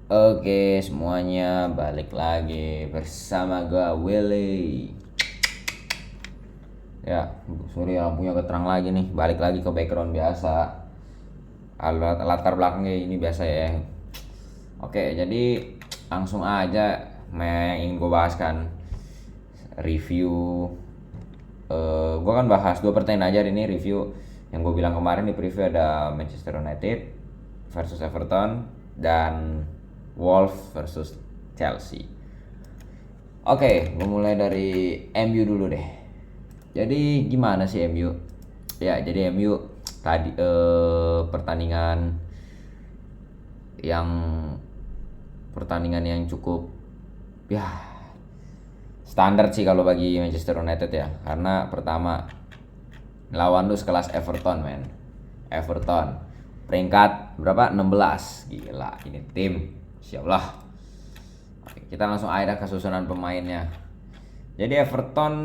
Oke semuanya, balik lagi bersama gua Willy. Ya, sorry lampunya keterang lagi nih. Balik lagi ke background biasa. Latar belakangnya ini biasa ya. Oke, jadi langsung aja yang ingin gue bahas kan review. Gue kan bahas dua pertandingan aja ini review. Yang gue bilang kemarin di preview ada Manchester United versus Everton dan Wolves versus Chelsea. Oke, gue mulai dari MU dulu deh. Jadi gimana sih MU? Ya, jadi MU tadi pertandingan yang yang cukup ya standar sih kalau bagi Manchester United ya. Karena pertama lawan lu sekelas Everton, men. Everton peringkat berapa? 16. Gila, ini tim. Insyaallah. Oke, kita langsung aja ke susunan pemainnya. Jadi Everton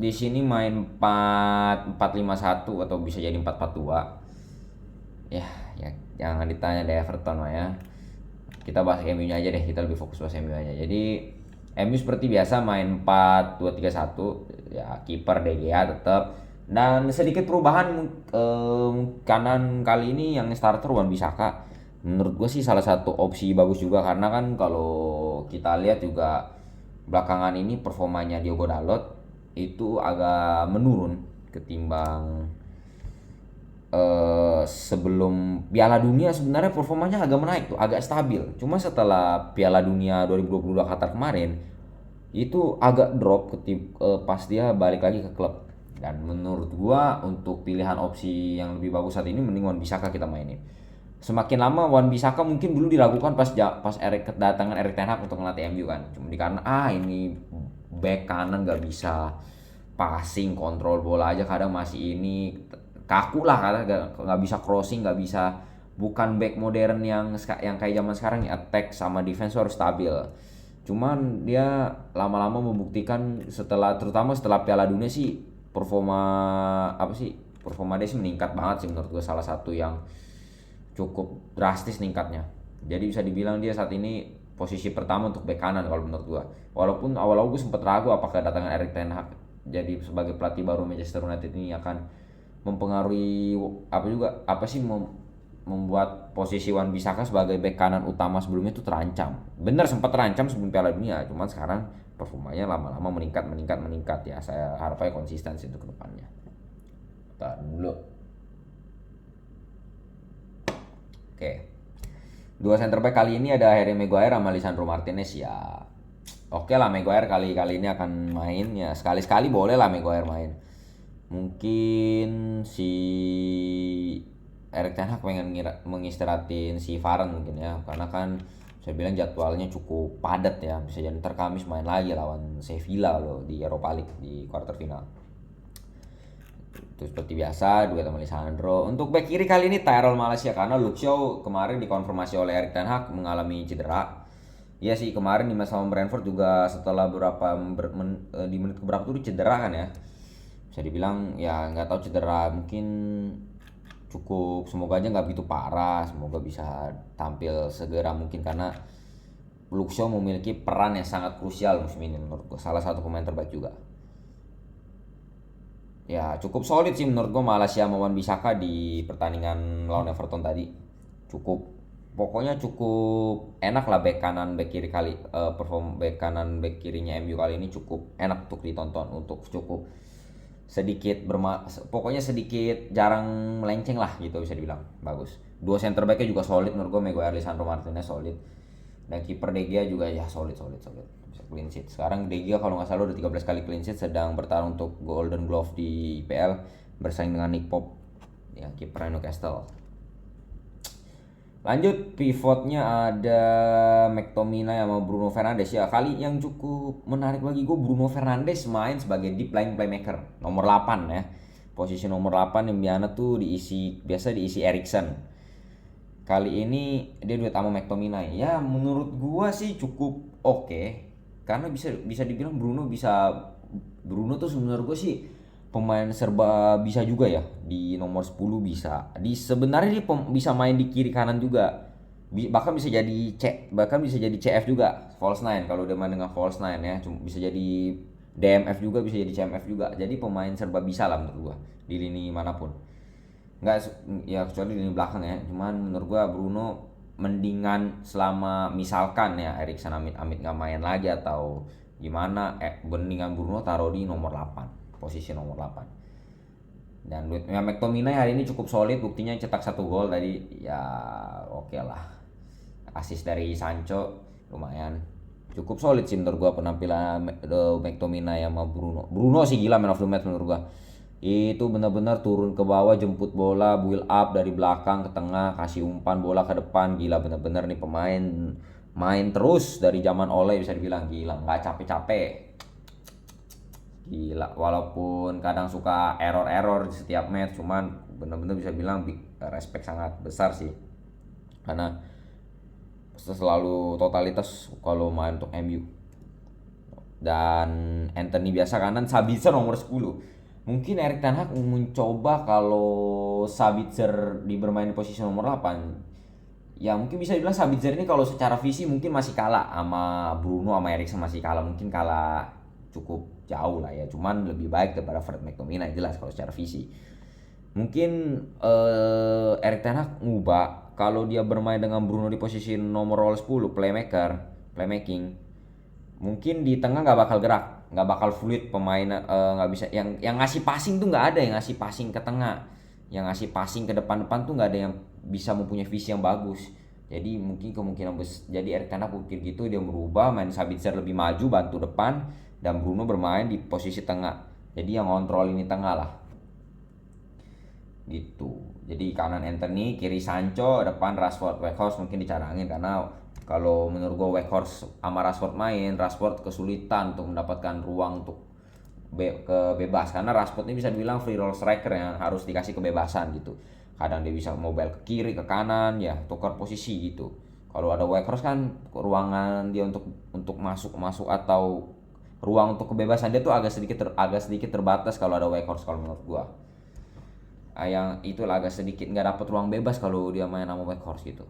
di sini main 4-4-5-1 atau bisa jadi 4-4-2. Ya, jangan ditanya deh Everton mah ya. Kita bahas MU-nya aja deh, kita lebih fokus bahas MU aja. Jadi MU seperti biasa main 4-2-3-1, ya kiper De Gea tetap, dan sedikit perubahan kanan kali ini yang starter Wan Bisaka. Menurut gue sih salah satu opsi bagus juga karena kan kalau kita lihat juga belakangan ini performanya Diogo Dalot itu agak menurun ketimbang sebelum Piala Dunia. Sebenarnya performanya agak menaik tuh, agak stabil. Cuma setelah Piala Dunia 2022 Qatar kemarin itu agak drop pas dia balik lagi ke klub. Dan menurut gua untuk pilihan opsi yang lebih bagus saat ini mending Wan Bisaka kita mainin. Semakin lama Wan Bisaka mungkin dulu diragukan pas kedatangan Erik ten Hag untuk ngelatih MU kan. Cuma karena ini back kanan gak bisa passing, kontrol bola aja kadang masih ini kaku lah, karena nggak bisa crossing, nggak bisa, bukan back modern yang kayak zaman sekarang ya, attack sama defense harus stabil. Cuman dia lama-lama membuktikan terutama setelah Piala Dunia sih performa dia sih meningkat banget sih menurut gue, salah satu yang cukup drastis ningkatnya. Jadi bisa dibilang dia saat ini posisi pertama untuk bek kanan kalau menurut gua. Walaupun awal-awal gue sempat ragu apakah datangan Erik ten Hag jadi sebagai pelatih baru Manchester United ini akan mempengaruhi membuat posisi Wan Bisaka sebagai bek kanan utama sebelumnya itu terancam. Bener sempat terancam sebelum Piala Dunia, cuman sekarang performanya lama-lama meningkat ya. Saya harapnya konsistensi untuk kedepannya. Kita dulu. Oke. Dua center back kali ini ada Harry Maguire sama Lisandro Martinez ya. Oke lah, Maguire kali ini akan main ya, sekali-sekali boleh lah Maguire main. Mungkin si Erik ten Hag pengen mengistirahatin si Varane mungkin ya, karena kan saya bilang jadwalnya cukup padat ya, bisa jadi ntar Kamis main lagi lawan Sevilla loh di Europa League di quarter final. Itu seperti biasa duet sama Lisandro. Untuk back kiri kali ini Tyrell Malaysia karena Luke Shaw kemarin dikonfirmasi oleh Erik ten Hag mengalami cedera. Iya sih, kemarin di match sama Brentford juga setelah di menit keberapa tuh cedera kan ya. Bisa dibilang ya nggak tahu cedera, mungkin cukup, semoga aja nggak begitu parah, semoga bisa tampil segera mungkin karena Luke Shaw memiliki peran yang sangat krusial musim ini menurut gue, salah satu pemain terbaik juga. Ya cukup solid sih menurut gue Malaysia sama Wan Bisaka di pertandingan lawan Everton tadi. Pokoknya cukup enak lah back kanan back kiri perform back kanan back kirinya MU kali ini cukup enak untuk ditonton, untuk cukup pokoknya sedikit jarang melenceng lah gitu, bisa dibilang bagus. Dua center backnya juga solid menurut gue, Maguire, Lisandro Martinez solid, dan kiper De Gea juga ya solid bisa clean sheet. Sekarang De Gea kalau nggak salah udah 13 kali clean sheet, sedang bertarung untuk Golden Glove di IPL bersaing dengan Nick Pope ya, kiper Newcastle. Lanjut pivotnya ada McTominay sama Bruno Fernandes ya. Kali yang cukup menarik bagi gue, Bruno Fernandes main sebagai deep line playmaker nomor 8 ya. Posisi nomor 8 yang biasa tuh biasa diisi Eriksen. Kali ini dia duet sama McTominay. Ya menurut gue sih cukup oke. Karena bisa dibilang Bruno tuh menurut gue sih pemain serba bisa juga ya, di nomor 10 bisa. Sebenarnya dia bisa main di kiri kanan juga. bahkan bisa jadi CF juga, false nine kalau dia main dengan false nine ya, bisa jadi DMF juga, bisa jadi CMF juga. Jadi pemain serba bisa lah menurut gua di lini manapun. Nggak ya kecuali di lini belakang ya. Cuman menurut gua Bruno mendingan selama misalkan ya Erikson amit-amit nggak main lagi atau gimana, mendingan Bruno taruh di nomor 8, posisi nomor 8. Dan ya McTominay hari ini cukup solid, buktinya cetak 1 gol tadi ya, oke lah. Assist dari Sancho lumayan, cukup solid sih menurut gua penampilan McTominay sama Bruno sih gila man of the match menurut gua. Itu benar-benar turun ke bawah, jemput bola, build up dari belakang ke tengah, kasih umpan bola ke depan. Gila bener-bener nih pemain, main terus dari zaman Ole, bisa dibilang gila, nggak capek-capek. Gila, walaupun kadang suka error-error di setiap match, cuman bener-bener bisa bilang respect sangat besar sih, karena selalu totalitas kalau main untuk MU. Dan Anthony biasa kanan, Sabitzer nomor 10. Mungkin Erik Ten Hag mencoba kalau Sabitzer bermain di posisi nomor 8. Ya mungkin bisa dibilang Sabitzer ini kalau secara visi mungkin masih kalah sama Bruno sama Eriksen, masih kalah, mungkin kalah cukup jauh lah ya. Cuman lebih baik daripada Fred McTominay jelas kalau secara visi. Mungkin Erik Ten Hag ngubah kalau dia bermain dengan Bruno di posisi nomor 10 playmaking, mungkin di tengah nggak bakal gerak, nggak bakal fluid pemain, nggak bisa yang ngasih passing tuh, nggak ada yang ngasih passing ke tengah, yang ngasih passing ke depan-depan tuh nggak ada yang bisa mempunyai visi yang bagus. Jadi mungkin kemungkinan jadi Erik Ten Hag pikir gitu, dia merubah main Sabitzer lebih maju bantu depan dan Bruno bermain di posisi tengah, jadi yang ngontrol ini tengah lah gitu. Jadi kanan Anthony, kiri Sancho, depan Rashford. Weghorst mungkin dicarangin karena kalau menurut gue Weghorst sama Rashford main, Rashford kesulitan untuk mendapatkan ruang untuk kebebas, karena Rashford ini bisa dibilang free roll striker yang harus dikasih kebebasan gitu. Kadang dia bisa mobile ke kiri ke kanan ya, tukar posisi gitu. Kalau ada Weghorst kan ruangan dia untuk masuk atau ruang untuk kebebasan dia tuh agak sedikit terbatas kalau ada Weghorst kalau menurut gua. Yang itulah agak sedikit nggak dapet ruang bebas kalau dia main sama Weghorst gitu.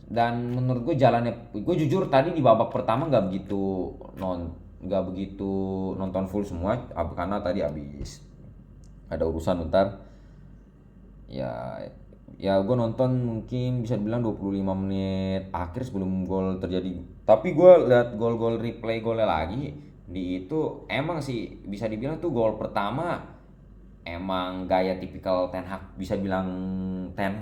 Dan menurut gue jalannya, gue jujur tadi di babak pertama nggak begitu nonton full semua karena tadi habis ada urusan bentar ya. Gue nonton mungkin bisa dibilang 25 menit akhir sebelum gol terjadi. Tapi gue lihat gol-gol replay golnya lagi di itu, emang sih bisa dibilang tuh gol pertama emang gaya tipikal Ten Hag, bisa bilang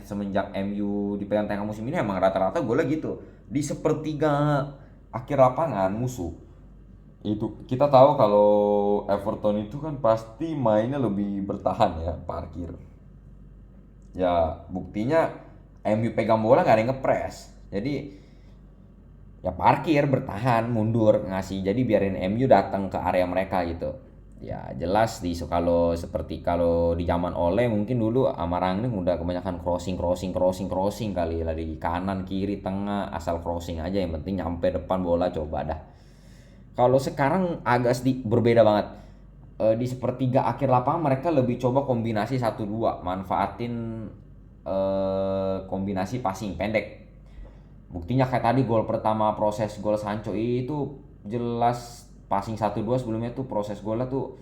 semenjak MU dipegang Ten Hag musim ini emang rata-rata golnya gitu di sepertiga akhir lapangan musuh. Itu kita tahu kalau Everton itu kan pasti mainnya lebih bertahan ya, parkir. Ya buktinya MU pegang bola nggak ada yang ngepres, jadi ya parkir, bertahan, mundur, ngasih, jadi biarin MU datang ke area mereka gitu. Ya jelas kalau seperti kalau di zaman Ole mungkin dulu sama Rangnick udah kebanyakan crossing kali lah di kanan kiri tengah, asal crossing aja yang penting nyampe depan bola coba dah. Kalau sekarang agak berbeda banget. Di sepertiga akhir lapangan mereka lebih coba kombinasi 1-2, manfaatin kombinasi passing pendek. Buktinya kayak tadi gol pertama, proses gol Sancho itu jelas passing 1-2, sebelumnya tuh proses golnya tuh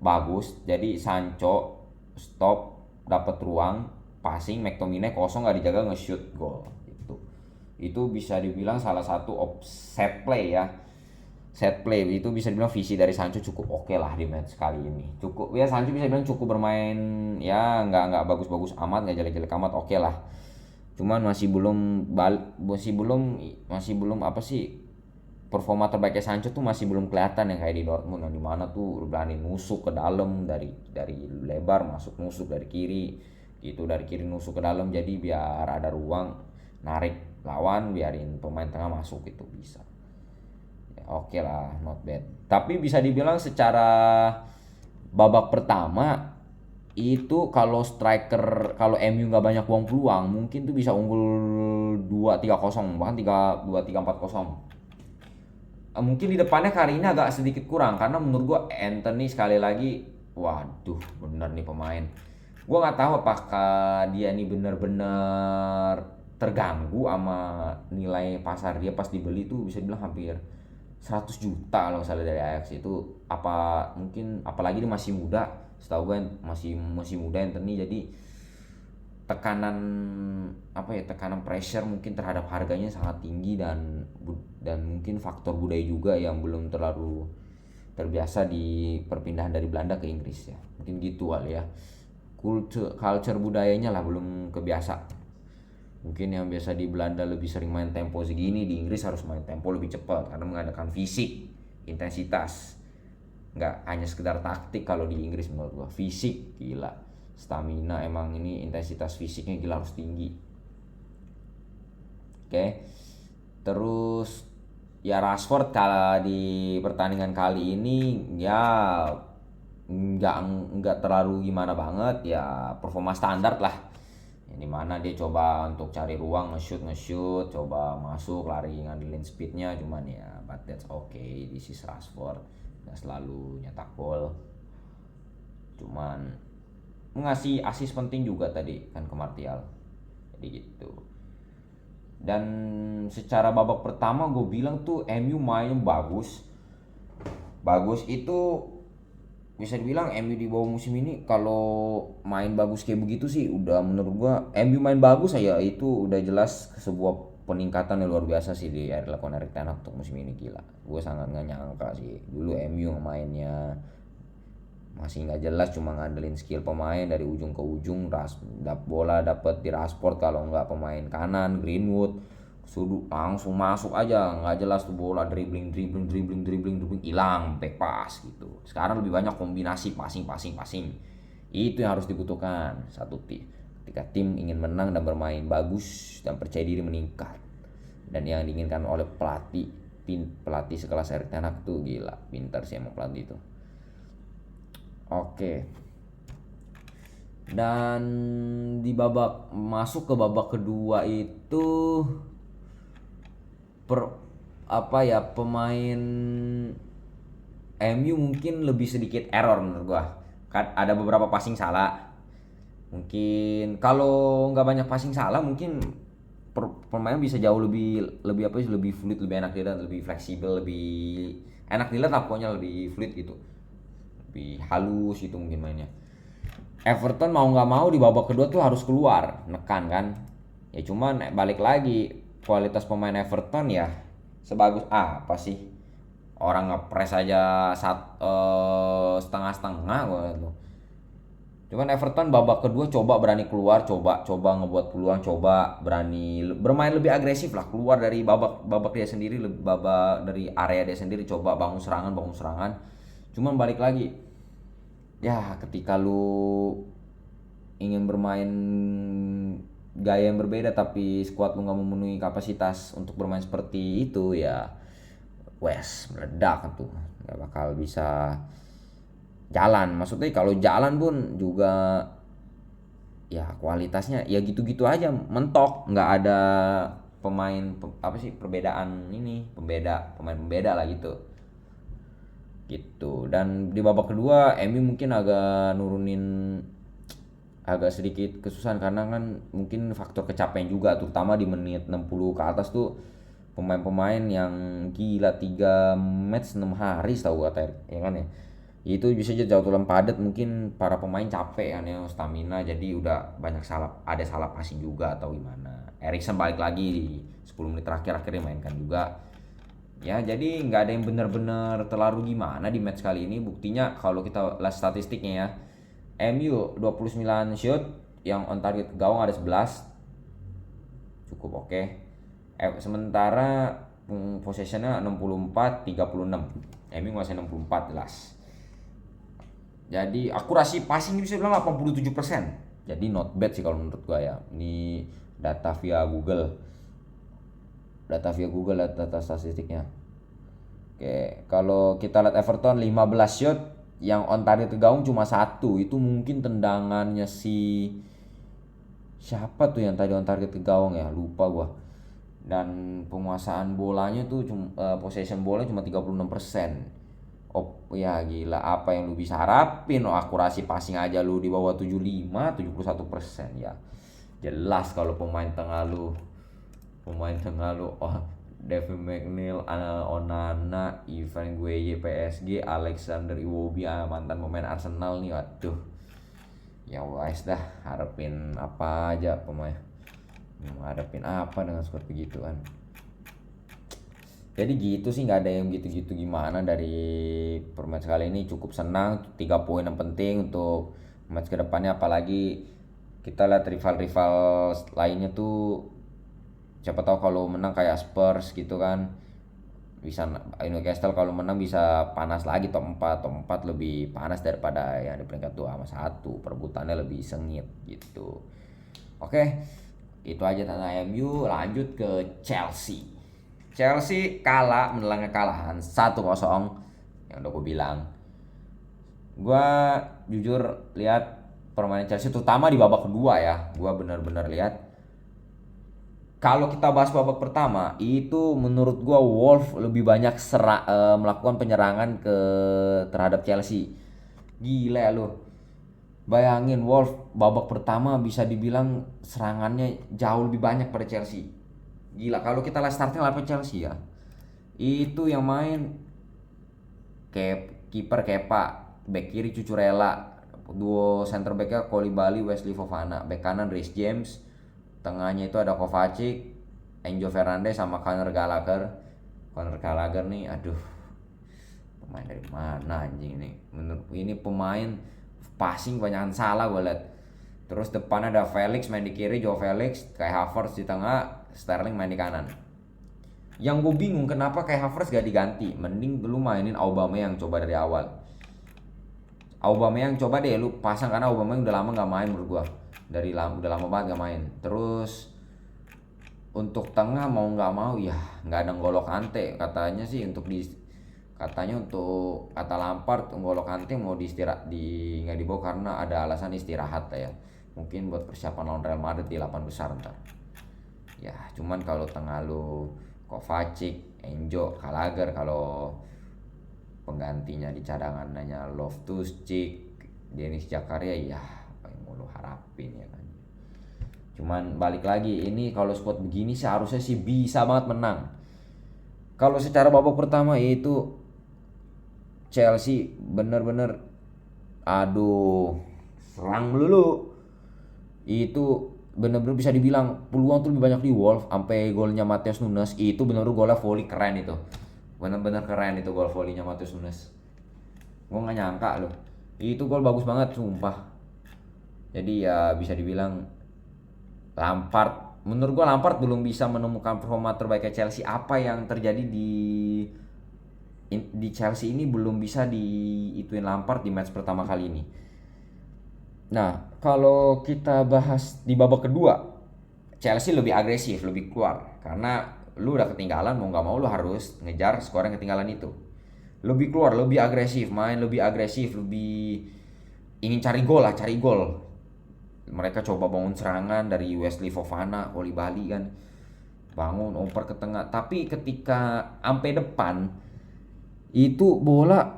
bagus. Jadi Sancho stop, dapat ruang, passing, McTominay kosong nggak dijaga, nge-shoot gol gitu. Itu bisa dibilang salah satu set play ya. Set play itu bisa dibilang visi dari Sancho cukup oke lah di match kali ini. Cukup ya, Sancho bisa dibilang cukup bermain ya, nggak bagus-bagus amat, nggak jelek-jelek amat, oke lah. Cuman masih belum apa sih, performa terbaiknya Sancho tuh masih belum kelihatan yang kayak di Dortmund, yang dimana tuh berani nusuk ke dalam dari lebar, nusuk dari kiri gitu, dari kiri nusuk ke dalam, jadi biar ada ruang narik lawan, biarin pemain tengah masuk itu bisa ya, oke lah, not bad. Tapi bisa dibilang secara babak pertama itu kalau MU nggak banyak buang peluang mungkin tuh bisa unggul 2-3-0, bahkan 3-2-3-4-0. Mungkin di depannya kali ini agak sedikit kurang karena menurut gue Anthony sekali lagi, waduh bener nih pemain. Gue nggak tahu apakah dia nih bener-bener terganggu sama nilai pasar dia pas dibeli tuh, bisa bilang hampir 100 juta kalau misalnya dari Ajax itu. Apa mungkin apalagi dia masih muda, setahu gue masih muda Anthony, jadi tekanan tekanan pressure mungkin terhadap harganya sangat tinggi, dan mungkin faktor budaya juga yang belum terlalu terbiasa di perpindahan dari Belanda ke Inggris ya, mungkin gitu kali ya. Culture budayanya lah belum kebiasa. Mungkin yang biasa di Belanda lebih sering main tempo segini, di Inggris harus main tempo lebih cepat karena mengadakan fisik, intensitas. Nggak hanya sekedar taktik kalau di Inggris, menurut gua fisik gila, stamina, emang ini intensitas fisiknya gila, harus tinggi. Oke. Terus ya Rashford kalau di pertandingan kali ini ya nggak terlalu gimana banget ya, performa standar lah. Yang dimana dia coba untuk cari ruang, nge-shoot, coba masuk, lari, ngandelin speednya, cuman ya but that's okay, this is Rashford, nggak selalu nyetak gol, cuman ngasih assist penting juga tadi kan ke Martial, jadi gitu. Dan secara babak pertama gue bilang tuh MU main bagus itu, bisa dibilang MU di bawah musim ini kalau main bagus kayak begitu sih udah, menurut gua MU main bagus aja itu udah jelas sebuah peningkatan yang luar biasa sih di dilakukan Erik ten Hag untuk musim ini, gila. Gue sangat nggak nyangka sih dulu MU mainnya masih nggak jelas, cuma ngandelin skill pemain dari ujung ke ujung, bola dapet di Rashford, kalau nggak pemain kanan Greenwood sudut langsung masuk aja, nggak jelas tuh bola, dribbling hilang, back pass gitu. Sekarang lebih banyak kombinasi passing, itu yang harus dibutuhkan satu tim ketika tim ingin menang dan bermain bagus dan percaya diri meningkat, dan yang diinginkan oleh pelatih sekelas Erik ten Hag tuh gila pintar sih emang pelatih itu. Oke. Dan di masuk ke babak kedua itu pemain MU mungkin lebih sedikit error menurut gua. Kan ada beberapa passing salah. Mungkin kalau nggak banyak passing salah mungkin pemain bisa jauh lebih fluid, lebih enak dilihat, lebih fleksibel, lebih enak dilihat lah pokoknya, lebih fluid gitu. Lebih halus gitu mungkin mainnya. Everton mau nggak mau di babak kedua tuh harus keluar, nekan kan. Ya cuman balik lagi, kualitas pemain Everton ya sebagus apa sih, orang ngepres aja setengah-setengah gitu. Cuman Everton babak kedua coba berani keluar, coba ngebuat peluang, coba berani bermain lebih agresif lah, keluar dari babak dia sendiri, babak dari area dia sendiri, coba bangun serangan. Cuman balik lagi ya, ketika lu ingin bermain gaya yang berbeda tapi squad lu nggak memenuhi kapasitas untuk bermain seperti itu, ya meledak tuh, nggak bakal bisa jalan. Maksudnya kalau jalan pun juga ya kualitasnya ya gitu-gitu aja, mentok, nggak ada pemain pemain pembeda lah gitu. Dan di babak kedua MU mungkin agak sedikit kesusahan karena kan mungkin faktor kecapean juga, terutama di menit 60 ke atas tuh pemain-pemain yang gila 3 match 6 hari setahu kata ya kan ya. Itu bisa jadi jauh tulang padat, mungkin para pemain capek kan ya, stamina, jadi udah banyak ada salah passing juga atau gimana. Eriksen balik lagi di 10 menit terakhir akhirnya mainkan juga. Ya jadi nggak ada yang benar-benar terlalu gimana di match kali ini. Buktinya kalau kita lihat statistiknya ya, MU 29 shoot, yang on target ke gawang ada 11, cukup oke. Sementara possessionnya 64-36, MU ngasih 64 jelas. Jadi akurasi passing bisa bilang 87%, jadi not bad sih kalau menurut gua ya. Ini data via Google, data statistiknya. Oke, kalau kita lihat Everton 15 shot, yang on target ke gawang cuma 1. Itu mungkin tendangannya siapa tuh yang tadi on target ke gawang ya, lupa gua. Dan penguasaan bolanya tuh possession bola cuma 36%. Oh ya gila, apa yang lu bisa harapin? Akurasi passing aja lu di bawah 71% ya. Jelas kalau pemain tengah lu, oh, David McNeil, Onana, Ivan Gueye PSG, Alexander Iwobi, mantan pemain Arsenal nih, waduh. Ya wes dah, harapin apa aja pemain. Harapin apa dengan skor begituan. Jadi gitu sih, nggak ada yang gitu-gitu gimana dari permatch kali ini. Cukup senang, 3 poin yang penting untuk match kedepannya, apalagi kita lihat rival-rival lainnya tuh, siapa tahu kalau menang kayak Spurs gitu kan, bisa Newcastle kalau menang bisa panas lagi top 4. Top 4 lebih panas daripada yang di peringkat 2 sama 1, perebutannya lebih sengit gitu. Oke, itu aja tentang MU. Lanjut ke Chelsea. Chelsea kalah, menelan kekalahan 1-0. Yang udah gue bilang, gue jujur lihat permainan Chelsea terutama di babak kedua ya, gue bener-bener lihat. Kalau kita bahas babak pertama itu, menurut gua Wolf lebih banyak melakukan penyerangan terhadap Chelsea. Gila ya lo. Bayangin Wolf babak pertama bisa dibilang serangannya jauh lebih banyak pada Chelsea. Gila, kalau kita lihat starting lawan Chelsea ya. Itu yang main kayak kiper Kepa, back kiri Cucurella, duo center backnya Koulibaly, Wesley Fofana, back kanan Reece James, tengahnya itu ada Kovacic, Enzo Fernandez sama Conor Gallagher. Conor Gallagher nih, aduh, pemain dari mana anjing ini? Menurut ini pemain passing banyakan salah gue liat. Terus depan ada Felix main di kiri, Joe Felix, Kai Havertz di tengah, Sterling main di kanan. Yang gue bingung kenapa Kai Havertz gak diganti, mending lu mainin Aubameyang coba dari awal. Aubameyang coba deh lu pasang, karena Aubameyang udah lama gak main menurut gua. Udah lama banget gak main. Terus untuk tengah mau nggak mau ya nggak ada N'Golo Kante, katanya sih untuk kata Lampard N'Golo Kante mau nggak dibawa karena ada alasan istirahat ya, mungkin buat persiapan lawan Real Madrid di 8 besar ntar ya. Cuman kalau tengah lu Kovacic, Enzo, Gallagher, kalau penggantinya di cadangan nanya Loftus-Cheek, Denis Zakaria, ya apa yang mau lu harapin ya kan. Cuman balik lagi, ini kalau squad begini seharusnya sih bisa banget menang. Kalau secara babak pertama itu Chelsea bener-bener aduh, serang melulu. Itu bener-bener bisa dibilang peluang tuh lebih banyak di Wolf. Sampai golnya Matheus Nunes itu bener-bener golnya volley keren itu. Bener-bener keren itu gol volleynya Matheus Nunes. Gue gak nyangka loh. Itu gol bagus banget sumpah. Jadi ya bisa dibilang menurut gue Lampard belum bisa menemukan performa terbaiknya Chelsea. Apa yang terjadi di Chelsea ini belum bisa diituin Lampard di match pertama kali ini. Nah, kalau kita bahas di babak kedua, Chelsea lebih agresif, lebih keluar. Karena lu udah ketinggalan, mau gak mau lu harus ngejar skor yang ketinggalan itu. Lebih keluar, lebih agresif, main lebih agresif, lebih ingin cari gol. Mereka coba bangun serangan dari Wesley Fofana, Koulibaly kan, bangun oper ke tengah. Tapi ketika sampai depan itu bola,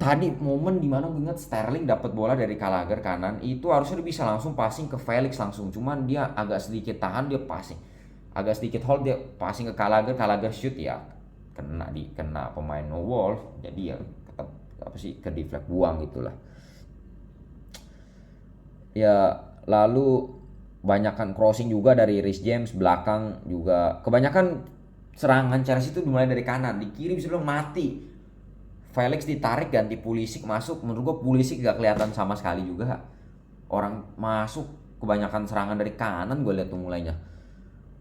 tadi momen dimana gue ingat Sterling dapat bola dari Gallagher kanan, itu harusnya dia bisa langsung passing ke Felix langsung. Cuman dia agak sedikit tahan, dia passing, agak sedikit hold, dia passing ke Gallagher shoot ya kena pemain Wolf, jadi ya tetap ke deflect, buang gitulah ya. Lalu banyakkan crossing juga dari Reece James, belakang juga kebanyakan serangan Chelsea itu dimulai dari kanan, di kiri bisa bilang mati. Felix ditarik ganti Pulisic masuk, menurut gua Pulisic gak kelihatan sama sekali juga. Orang masuk kebanyakan serangan dari kanan, gue lihat tuh mulainya.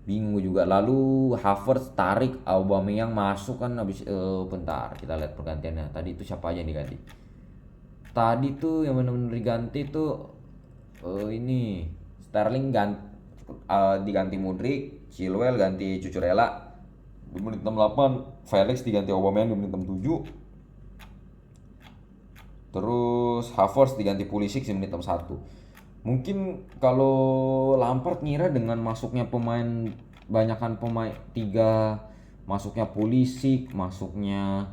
Bingung juga. Lalu Havertz tarik, Aubameyang masuk kan habis bentar kita lihat pergantiannya. Tadi itu siapa aja yang diganti? Tadi tuh yang benar-benar diganti tuh ini Sterling diganti Mudryk, Chilwell ganti Cucurella di menit 68, Felix diganti Aubameyang di menit 67. Terus Havertz diganti Pulisic di menit 61. Mungkin kalau Lampard ngira dengan masuknya banyakan pemain 3, masuknya Pulisic, masuknya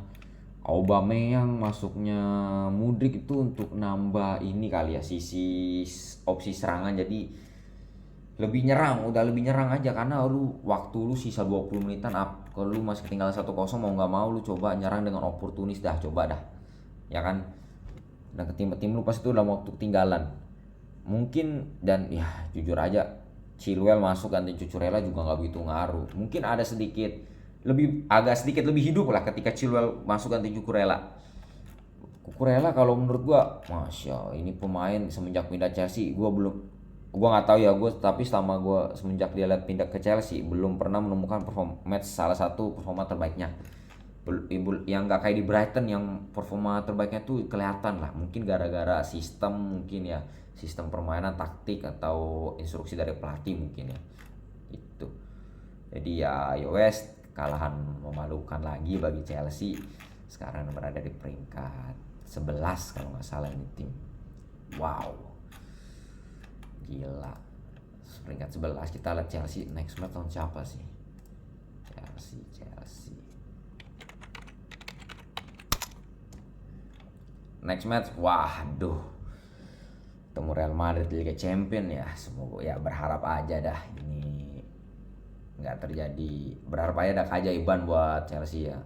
Aubameyang, masuknya Mudryk itu untuk nambah ini kali ya, sisi opsi serangan, jadi lebih nyerang, udah lebih nyerang aja, karena waktu lu sisa 20 menitan up. Kalau lu masih ketinggalan 1-0, mau nggak mau lu coba nyerang dengan oportunis dah, coba dah. Ya kan? Dan ke tim lu pas itu dalam waktu ketinggalan. Mungkin, dan ya jujur aja, Chilwell masuk ganti Cucurella juga nggak begitu ngaruh. Mungkin ada agak sedikit lebih hidup lah ketika Chilwell masuk ganti Cucurella. Cucurella kalau menurut gua, masya ini pemain semenjak pindah Chelsea, gua nggak tahu ya, tapi selama gua semenjak dia lihat pindah ke Chelsea belum pernah menemukan salah satu performa terbaiknya. Yang nggak kayak di Brighton yang performa terbaiknya tuh kelihatan lah, mungkin gara-gara mungkin ya, sistem permainan, taktik, atau instruksi dari pelatih mungkin ya itu. Jadi ya wes, kalahan memalukan lagi bagi Chelsea, sekarang berada di peringkat 11 kalau nggak salah ini tim. Wow, gila, peringkat 11. Kita lihat Chelsea next match lawan siapa sih? Chelsea next match, waduh, ketemu Real Madrid di Liga Champion ya. Semoga ya, berharap aja dah ini nggak terjadi, berharap aja ada keajaiban buat Chelsea ya.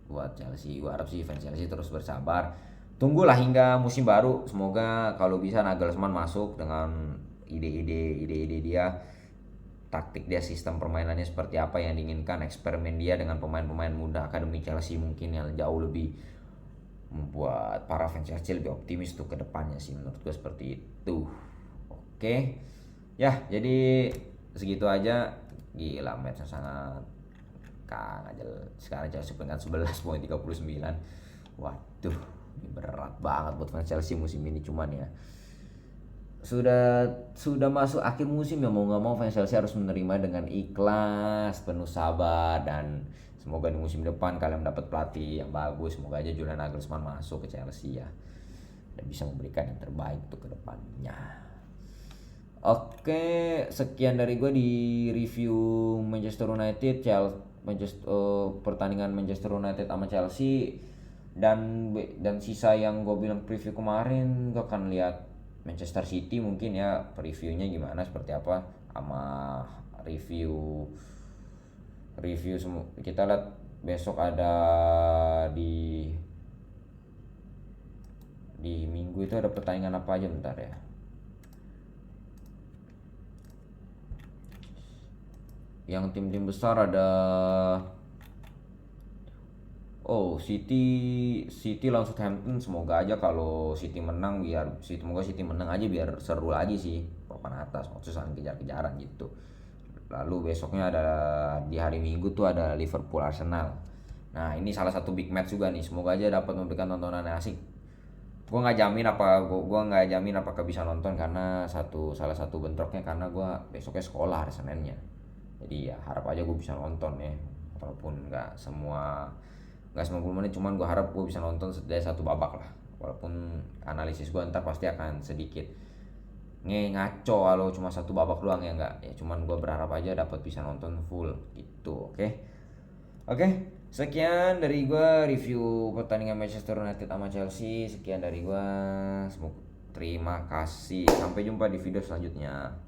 Buat Chelsea, gue harap sih fans Chelsea terus bersabar, tunggulah hingga musim baru. Semoga kalau bisa Nagelsmann masuk dengan ide-ide dia, taktik dia, sistem permainannya seperti apa yang diinginkan, eksperimen dia dengan pemain-pemain muda akademi Chelsea mungkin yang jauh lebih membuat para fans Chelsea lebih optimis tuh ke depannya sih, menurut gue seperti itu. Oke. Ya, jadi segitu aja. Gila, match sangat kang aja. Sekarang Chelsea peringkat 11 poin 39. Waduh, ini berat banget buat fans Chelsea musim ini, cuman ya sudah masuk akhir musim ya, mau nggak mau fans Chelsea harus menerima dengan ikhlas, penuh sabar, dan semoga di musim depan kalian mendapat pelatih yang bagus. Semoga aja Julian Nagelsmann masuk ke Chelsea ya, dan bisa memberikan yang terbaik untuk kedepannya. Oke, sekian dari gue di review Manchester United, pertandingan Manchester United sama Chelsea, dan sisa yang gue bilang preview kemarin, gue akan lihat Manchester City mungkin ya, previewnya gimana, seperti apa, sama review semua. Kita lihat besok ada di minggu itu ada pertandingan apa aja, bentar ya. Yang tim-tim besar ada City lawan Southampton. Semoga aja kalau City menang, semoga City menang aja biar seru lagi sih papan atas, maksudnya saling kejar-kejaran gitu. Lalu besoknya ada di hari Minggu tuh ada Liverpool Arsenal. Nah, ini salah satu big match juga nih. Semoga aja dapat memberikan tontonan yang asik. Gue nggak jamin apakah bisa nonton, karena salah satu bentroknya karena gue besoknya sekolah hari Seninnya. Jadi ya harap aja gue bisa nonton ya, walaupun nggak 90 menit, cuman gue harap gue bisa nonton dari satu babak lah. Walaupun analisis gue ntar pasti akan sedikit ngaco kalau cuma satu babak doang ya, enggak ya, cuman gue berharap aja dapat bisa nonton full gitu. Oke, sekian dari gue review pertandingan Manchester United sama Chelsea. Sekian dari gue, terima kasih, sampai jumpa di video selanjutnya.